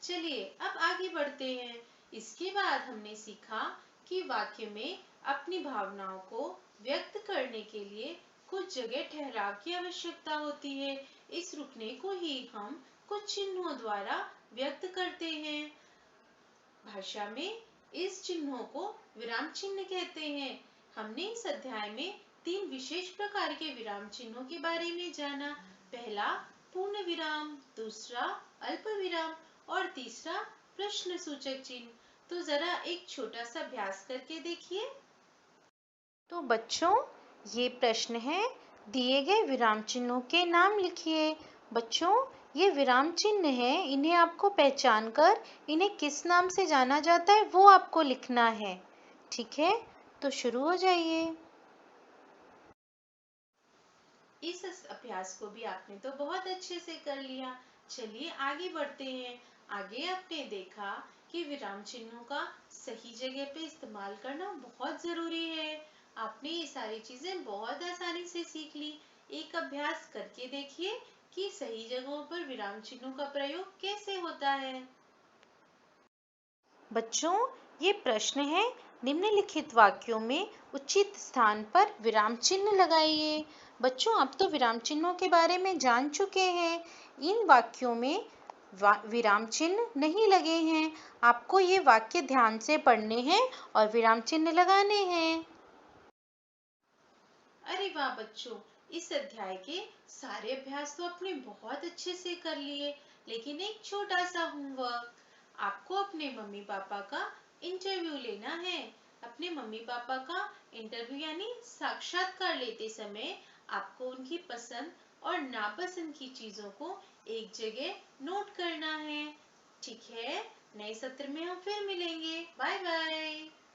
चलिए अब आगे बढ़ते हैं। इसके बाद हमने सीखा कि वाक्य में अपनी भावनाओं को व्यक्त करने के लिए कुछ जगह ठहराव की आवश्यकता होती है। इस रुकने को ही हम कुछ चिन्हों द्वारा व्यक्त करते हैं। भाषा में इस चिन्हों को विराम चिन्ह कहते हैं। हमने इस अध्याय में 3 विशेष प्रकार के विराम चिन्हों के बारे में जाना। पहला पूर्ण विराम, दूसरा अल्प विराम और तीसरा प्रश्न सूचक चिन्ह। तो जरा एक छोटा सा अभ्यास करके देखिए। तो बच्चों, ये प्रश्न है, दिए गए विराम चिन्हों के नाम लिखिए। बच्चों, ये विराम चिन्ह है, इन्हें आपको पहचान कर इन्हें किस नाम से जाना जाता है वो आपको लिखना है। ठीक है, तो शुरू हो जाइए। इस अभ्यास को भी आपने तो बहुत अच्छे से कर लिया। चलिए आगे बढ़ते हैं। आगे आपने देखा कि विराम चिन्हों का सही जगह पे इस्तेमाल करना बहुत जरूरी है। आपने ये सारी चीजें बहुत आसानी से सीख ली। एक अभ्यास करके देखिए कि सही जगहों पर विराम चिन्हों का प्रयोग कैसे होता है। बच्चों, ये प्रश्न है, निम्नलिखित वाक्यों में उचित स्थान पर विराम चिन्ह लगाइए। बच्चों, आप तो विराम चिन्हों के बारे में जान चुके हैं। इन वाक्यों में विराम चिन्ह नहीं लगे हैं। आपको ये वाक्य ध्यान से पढ़ने हैं और विराम चिन्ह लगाने हैं। अरे वाह बच्चों, इस अध्याय के सारे अभ्यास तो आपने बहुत अच्छे से कर लिए। लेकिन एक छोटा सा होमवर्क, आपको अपने मम्मी पापा का इंटरव्यू लेना है। अपने मम्मी पापा का इंटरव्यू यानी साक्षात्कार लेते समय आपको उनकी पसंद और नापसंद की चीजों को एक जगह नोट करना है। ठीक है, नए सत्र में हम फिर मिलेंगे। Bye bye.